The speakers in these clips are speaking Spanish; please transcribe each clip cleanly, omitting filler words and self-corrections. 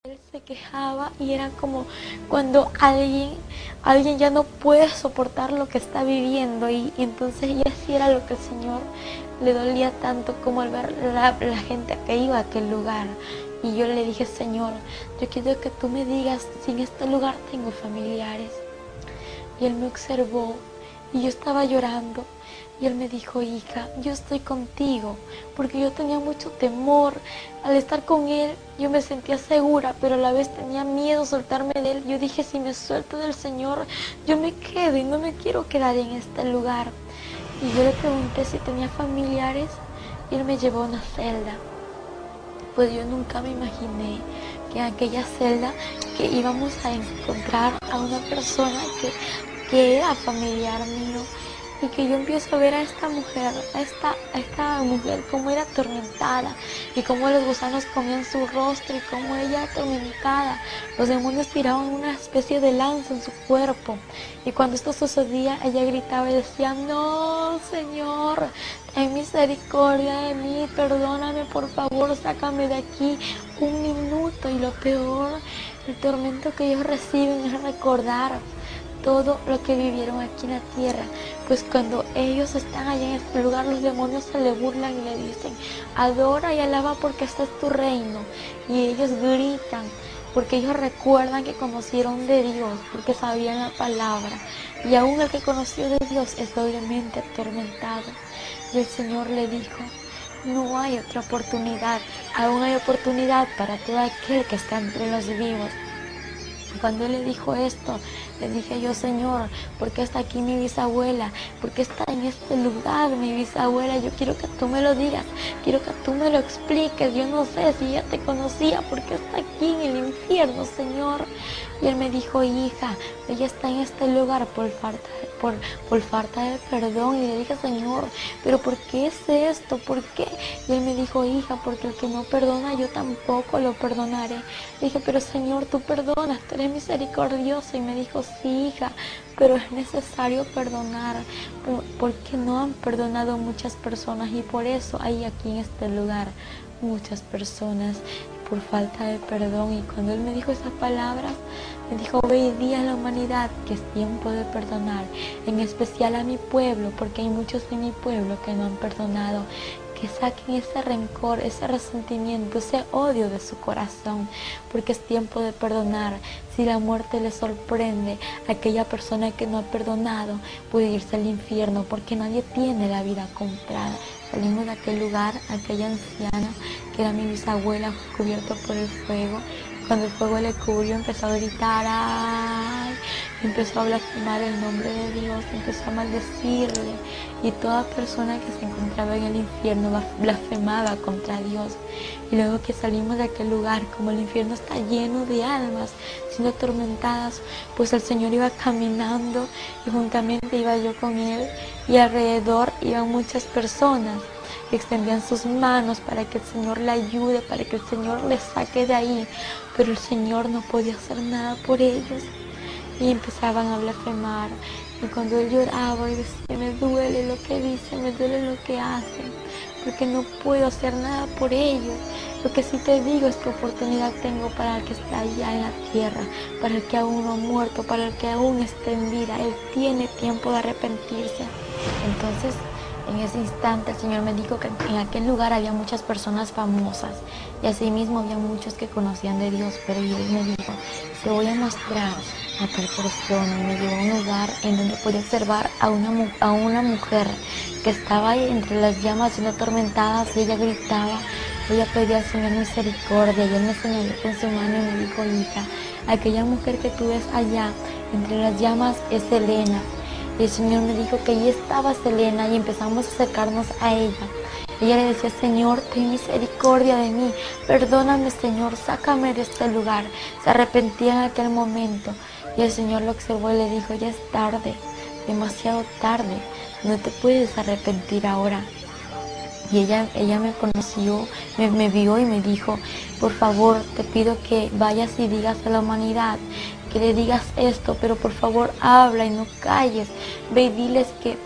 Él se quejaba y era como cuando alguien ya no puede soportar lo que está viviendo y entonces ya sí era lo que el Señor le dolía tanto como al ver la gente que iba a aquel lugar. Y yo le dije, Señor, yo quiero que tú me digas si en este lugar tengo familiares. Y él me observó y yo estaba llorando. Y él me dijo, hija, yo estoy contigo, porque yo tenía mucho temor. Al estar con él, yo me sentía segura, pero a la vez tenía miedo soltarme de él. Yo dije, si me suelto del Señor, yo me quedo y no me quiero quedar en este lugar. Y yo le pregunté si tenía familiares y él me llevó a una celda. Pues yo nunca me imaginé que en aquella celda que íbamos a encontrar a una persona que era familiar mío. Y que yo empiezo a ver a esta mujer, a esta mujer como era atormentada y como los gusanos comían su rostro y como ella atormentada, los demonios tiraban una especie de lanza en su cuerpo. Y cuando esto sucedía, ella gritaba y decía, no, Señor, ten misericordia de mí, perdóname, por favor, sácame de aquí un minuto. Y lo peor, el tormento que ellos reciben es recordar todo lo que vivieron aquí en la tierra. Pues cuando ellos están allá en este lugar, los demonios se le burlan y le dicen, adora y alaba porque este es tu reino. Y ellos gritan porque ellos recuerdan que conocieron de Dios, porque sabían la palabra. Y aún el que conoció de Dios es doblemente atormentado. Y el Señor le dijo, no hay otra oportunidad, aún hay oportunidad para todo aquel que está entre los vivos. Cuando él le dijo esto, le dije yo, Señor, ¿por qué está aquí mi bisabuela? ¿Por qué está en este lugar mi bisabuela? Yo quiero que tú me lo digas, quiero que tú me lo expliques. Yo no sé si ella te conocía, ¿por qué está aquí en el infierno, Señor? Y él me dijo, hija, ella está en este lugar por falta de perdón. Y le dije, Señor, ¿pero por qué es esto? ¿Por qué? Y él me dijo, hija, porque el que no perdona, yo tampoco lo perdonaré. Le dije, pero Señor, tú perdonas, tú eres misericordioso. Y me dijo, sí, hija, pero es necesario perdonar, porque no han perdonado muchas personas y por eso hay aquí en este lugar muchas personas por falta de perdón. Y cuando él me dijo esas palabras, me dijo, ve y di a la humanidad que es tiempo de perdonar, en especial a mi pueblo, porque hay muchos de mi pueblo que no han perdonado. Que saquen ese rencor, ese resentimiento, ese odio de su corazón, porque es tiempo de perdonar. Si la muerte le sorprende, aquella persona que no ha perdonado puede irse al infierno, porque nadie tiene la vida comprada. Salimos de aquel lugar, aquella anciana que era mi bisabuela, cubierta por el fuego. Cuando el fuego le cubrió, empezó a gritar, ¡ay! Empezó a blasfemar el nombre de Dios, empezó a maldecirle. Y toda persona que se encontraba en el infierno blasfemaba contra Dios. Y luego que salimos de aquel lugar, como el infierno está lleno de almas siendo atormentadas, pues el Señor iba caminando y juntamente iba yo con Él. Y alrededor iban muchas personas que extendían sus manos para que el Señor la ayude, para que el Señor le saque de ahí, pero el Señor no podía hacer nada por ellos. Y empezaban a blasfemar. Y cuando él lloraba y decía, me duele lo que dicen, me duele lo que hacen, porque no puedo hacer nada por ellos. Lo que sí te digo es que oportunidad tengo para el que está allá en la tierra, para el que aún no ha muerto, para el que aún está en vida. Él tiene tiempo de arrepentirse. Entonces, en ese instante el Señor me dijo que en aquel lugar había muchas personas famosas y asimismo había muchos que conocían de Dios, pero Él me dijo, te voy a mostrar a tal persona. Y me llevó a un lugar en donde podía observar a una mujer que estaba ahí entre las llamas siendo atormentada y ella gritaba, ella pedía al Señor misericordia y Él me señaló con su mano y me dijo, hija, aquella mujer que tú ves allá entre las llamas es Selena. Y el Señor me dijo que allí estaba Selena y empezamos a acercarnos a ella. Ella le decía, Señor, ten misericordia de mí, perdóname, Señor, sácame de este lugar. Se arrepentía en aquel momento y el Señor lo observó y le dijo, ya es tarde, demasiado tarde, no te puedes arrepentir ahora. Y ella me conoció, me vio y me dijo, por favor, te pido que vayas y digas a la humanidad, que le digas esto, pero por favor habla y no calles. Ve y diles que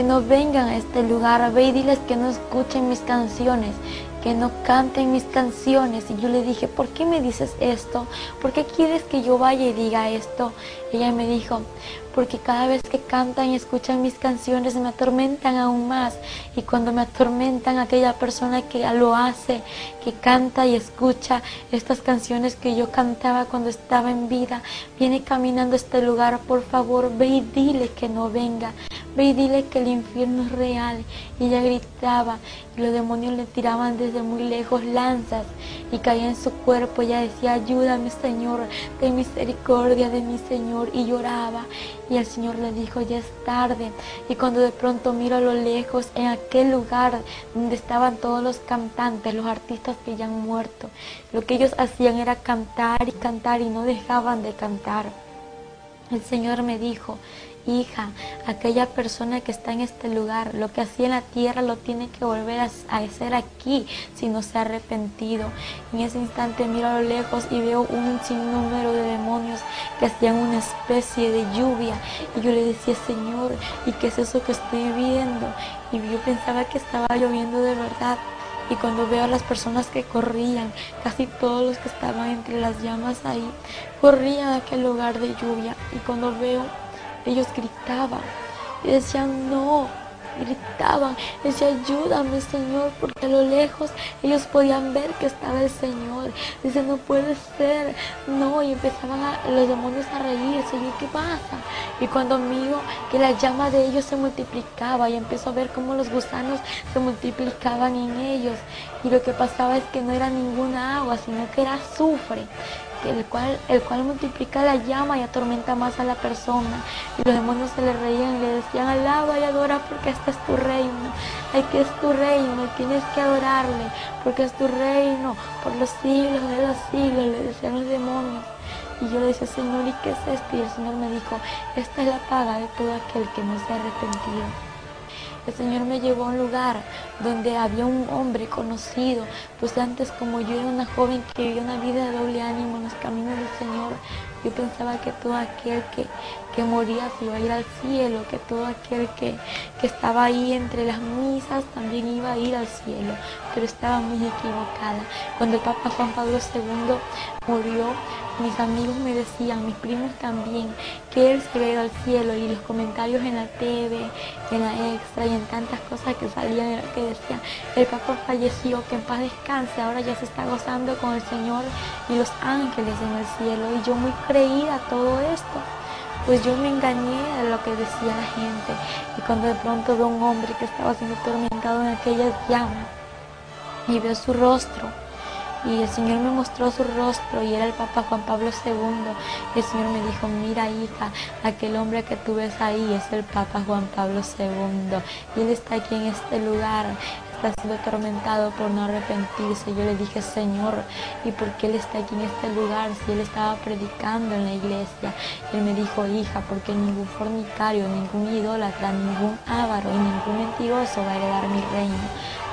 no vengan a este lugar, ve y diles que no escuchen mis canciones, que no canten mis canciones. Y yo le dije, ¿por qué me dices esto? ¿Por qué quieres que yo vaya y diga esto? Ella me dijo, porque cada vez que cantan y escuchan mis canciones me atormentan aún más. Y cuando me atormentan, aquella persona que lo hace, que canta y escucha estas canciones que yo cantaba cuando estaba en vida, viene caminando a este lugar. Por favor, ve y dile que no venga. Ve y dile que el infierno es real. Y ella gritaba y los demonios le tiraban desde muy lejos lanzas y caía en su cuerpo. Ella decía, ayúdame, Señor, ten misericordia de mi Señor. Y lloraba. Y el Señor le dijo, ya es tarde. Y cuando de pronto miro a lo lejos, en aquel lugar donde estaban todos los cantantes, los artistas que ya han muerto, lo que ellos hacían era cantar y no dejaban de cantar. El Señor me dijo, hija, aquella persona que está en este lugar, lo que hacía en la tierra lo tiene que volver a hacer aquí si no se ha arrepentido. En ese instante miro a lo lejos y veo un sinnúmero de demonios que hacían una especie de lluvia. Y yo le decía, Señor, ¿y qué es eso que estoy viendo? Y yo pensaba que estaba lloviendo de verdad. Y cuando veo a las personas que corrían, casi todos los que estaban entre las llamas ahí, corrían a aquel lugar de lluvia. Y cuando veo, ellos gritaban y decían no, gritaban, decía ayúdame, Señor, porque a lo lejos ellos podían ver que estaba el Señor. Dice, no puede ser, no, y empezaban los demonios a reírse. Y yo, ¿qué pasa? Y cuando miro que la llama de ellos se multiplicaba y empiezo a ver cómo los gusanos se multiplicaban en ellos, y lo que pasaba es que no era ninguna agua, sino que era azufre, el cual multiplica la llama y atormenta más a la persona. Y los demonios se le reían y le decían, alaba y adora porque este es tu reino. Aquí es tu reino y tienes que adorarle porque es tu reino por los siglos de los siglos, le decían los demonios. Y yo le decía, Señor, ¿y qué es esto? Y el Señor me dijo, esta es la paga de todo aquel que no se ha arrepentido. El Señor me llevó a un lugar donde había un hombre conocido, pues antes, como yo era una joven que vivía una vida de doble ánimo en los caminos del Señor, yo pensaba que todo aquel que moría se iba a ir al cielo, que todo aquel que estaba ahí entre las misas también iba a ir al cielo, pero estaba muy equivocada. Cuando el Papa Juan Pablo II murió, mis amigos me decían, mis primos también, que él se había ido al cielo, y los comentarios en la TV, en la Extra y en tantas cosas que salían que decían, el Papa falleció, que en paz descanse, ahora ya se está gozando con el Señor y los ángeles en el cielo. Y yo, muy creída a todo esto, pues yo me engañé a lo que decía la gente. Y cuando de pronto veo un hombre que estaba siendo atormentado en aquellas llamas y veo su rostro, y el Señor me mostró su rostro y era el Papa Juan Pablo II. Y el Señor me dijo, mira, hija, aquel hombre que tú ves ahí es el Papa Juan Pablo II. Y él está aquí en este lugar, está siendo atormentado por no arrepentirse. Yo le dije, Señor, ¿y por qué él está aquí en este lugar si él estaba predicando en la iglesia? Y él me dijo, hija, porque ningún fornicario, ningún idólatra, ningún avaro y ningún mentiroso va a heredar mi reino.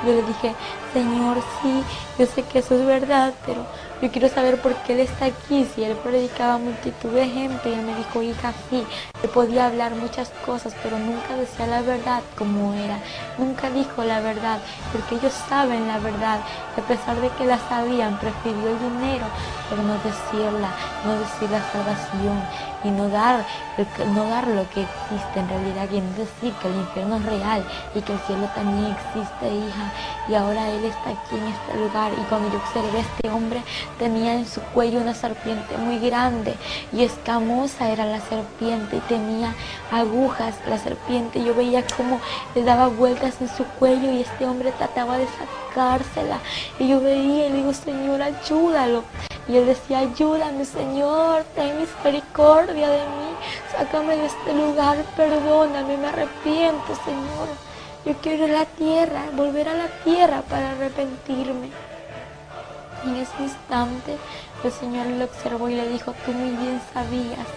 Yo le dije, Señor, sí, yo sé que eso es verdad, pero yo quiero saber por qué él está aquí, si él predicaba multitud de gente. Y él me dijo, hija, sí, él podía hablar muchas cosas, pero nunca decía la verdad como era, nunca dijo la verdad, porque ellos saben la verdad, y a pesar de que la sabían, prefirió el dinero, pero no decirla, no decir la salvación, y no dar lo que existe en realidad, y no decir que el infierno es real y que el cielo también existe, hija. Y ahora él está aquí en este lugar, y cuando yo observé a este hombre, tenía en su cuello una serpiente muy grande y escamosa era la serpiente, y tenía agujas la serpiente. Yo veía cómo le daba vueltas en su cuello y este hombre trataba de sacársela, y yo veía y le digo, Señor, ayúdalo. Y él decía, ayúdame, Señor, ten misericordia de mí, sácame de este lugar, perdóname, me arrepiento, Señor. Yo quiero ir a la tierra, volver a la tierra para arrepentirme. Y en ese instante el Señor le observó y le dijo, tú muy bien sabías,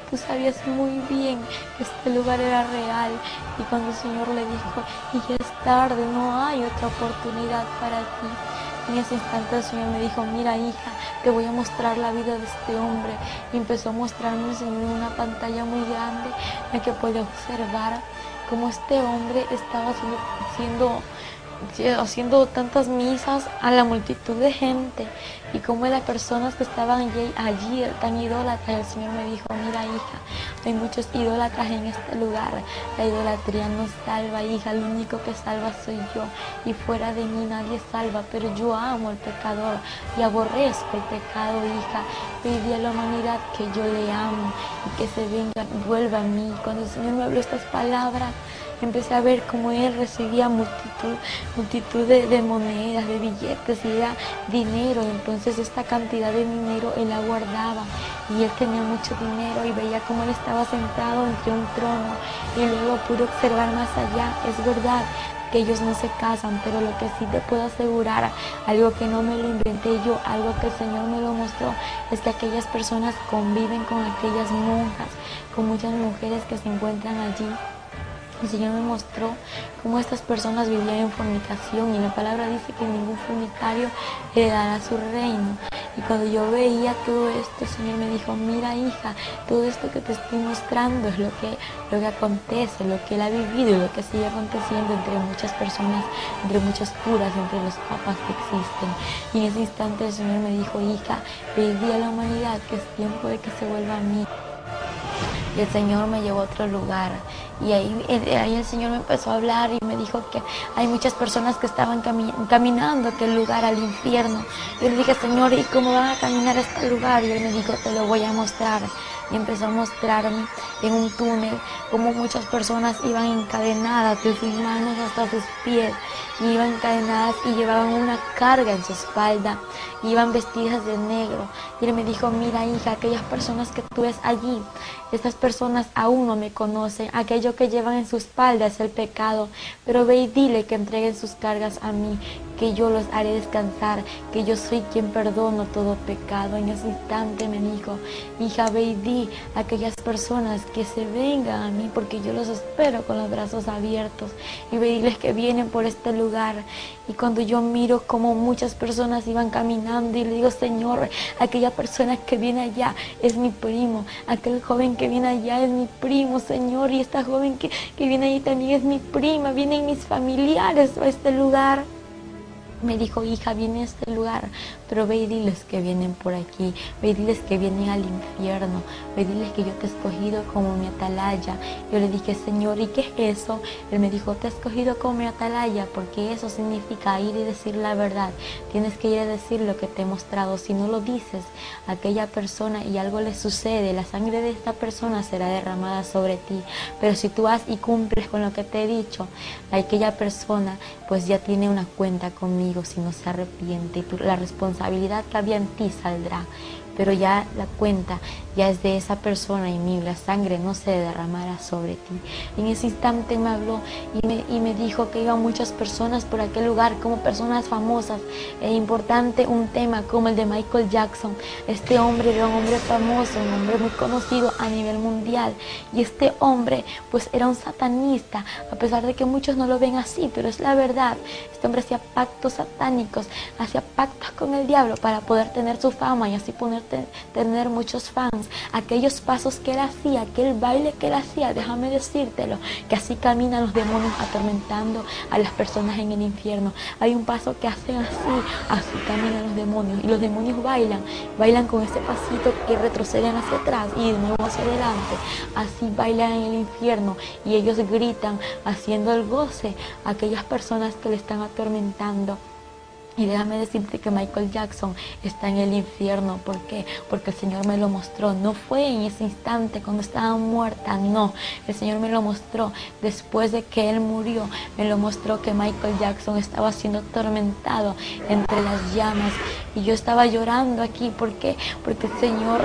tú sabías muy bien que este lugar era real. Y cuando el Señor le dijo, y ya es tarde, no hay otra oportunidad para ti. En ese instante el Señor me dijo, mira, hija, te voy a mostrar la vida de este hombre. Y empezó a mostrarme el Señor en una pantalla muy grande en la que podía observar cómo este hombre estaba siendo haciendo tantas misas a la multitud de gente y como las personas que estaban allí tan idólatras. El Señor me dijo: mira, hija, hay muchos idólatras en este lugar. La idolatría no salva, hija, el único que salva soy yo, y fuera de mí nadie salva. Pero yo amo al pecador y aborrezco el pecado, hija. Pedí a la humanidad que yo le amo y que se venga, vuelva a mí. Cuando el Señor me habló estas palabras, empecé a ver cómo él recibía multitud de monedas, de billetes, y era dinero. Entonces esta cantidad de dinero él la guardaba, y él tenía mucho dinero, y veía cómo él estaba sentado entre un trono, y luego pude observar más allá. Es verdad que ellos no se casan, pero lo que sí te puedo asegurar, algo que no me lo inventé yo, algo que el Señor me lo mostró, es que aquellas personas conviven con aquellas monjas, con muchas mujeres que se encuentran allí. El Señor me mostró cómo estas personas vivían en fornicación, y la palabra dice que ningún fornicario heredará su reino. Y cuando yo veía todo esto, el Señor me dijo: mira, hija, todo esto que te estoy mostrando es lo que acontece, lo que Él ha vivido y lo que sigue aconteciendo entre muchas personas, entre muchos curas, entre los papas que existen. Y en ese instante el Señor me dijo: hija, pedí a la humanidad que es tiempo de que se vuelva a mí. Y el Señor me llevó a otro lugar, y ahí el Señor me empezó a hablar y me dijo que hay muchas personas que estaban caminando aquel lugar al infierno. Yo le dije: Señor, ¿y cómo van a caminar a este lugar? Y Él me dijo: te lo voy a mostrar. Y empezó a mostrarme en un túnel cómo muchas personas iban encadenadas de sus manos hasta sus pies, y iban encadenadas y llevaban una carga en su espalda, y iban vestidas de negro. Y Él me dijo: mira, hija, aquellas personas que tú ves allí, estas personas aún no me conocen. Aquello que llevan en su espalda es el pecado, pero ve y dile que entreguen sus cargas a mí, que yo los haré descansar, que yo soy quien perdono todo pecado. En ese instante me dijo: hija, ve y di a aquellas personas que se vengan a mí, porque yo los espero con los brazos abiertos. Y ve y diles que vienen por este lugar. Y cuando yo miro como muchas personas iban caminando, y le digo: Señor, aquella persona que viene allá es mi primo, aquel joven que viene allá es mi primo, Señor, y esta joven que viene allí también es mi prima, vienen mis familiares a este lugar. Me dijo: hija, viene a este lugar, pero ve y diles que vienen por aquí, ve y diles que vienen al infierno, ve y diles que yo te he escogido como mi atalaya. Yo le dije: Señor, ¿y qué es eso? Él me dijo: te he escogido como mi atalaya porque eso significa ir y decir la verdad. Tienes que ir a decir lo que te he mostrado. Si no lo dices a aquella persona y algo le sucede, la sangre de esta persona será derramada sobre ti. Pero si tú vas y cumples con lo que te he dicho, aquella persona pues ya tiene una cuenta conmigo si no se arrepiente, y la responsabilidad que había en ti saldrá, pero ya la cuenta ya es de esa persona, y la sangre no se derramará sobre ti. En ese instante me habló y me dijo que iban muchas personas por aquel lugar, como personas famosas. Es importante un tema como el de Michael Jackson. Este hombre era un hombre famoso, un hombre muy conocido a nivel mundial, y este hombre pues era un satanista, a pesar de que muchos no lo ven así, pero es la verdad. Este hombre hacía pactos satánicos, hacía pactos con el diablo para poder tener su fama y así tener muchos fans. Aquellos pasos que él hacía, aquel baile que él hacía, déjame decírtelo, que así caminan los demonios atormentando a las personas en el infierno. Hay un paso que hacen así caminan los demonios, y los demonios bailan con ese pasito que retroceden hacia atrás y de nuevo hacia adelante. Así bailan en el infierno, y ellos gritan haciendo el goce a aquellas personas que le están atormentando. Y déjame decirte que Michael Jackson está en el infierno. ¿Por qué? Porque el Señor me lo mostró. No fue en ese instante cuando estaba muerta, no. El Señor me lo mostró después de que él murió. Me lo mostró que Michael Jackson estaba siendo atormentado entre las llamas. Y yo estaba llorando aquí porque el Señor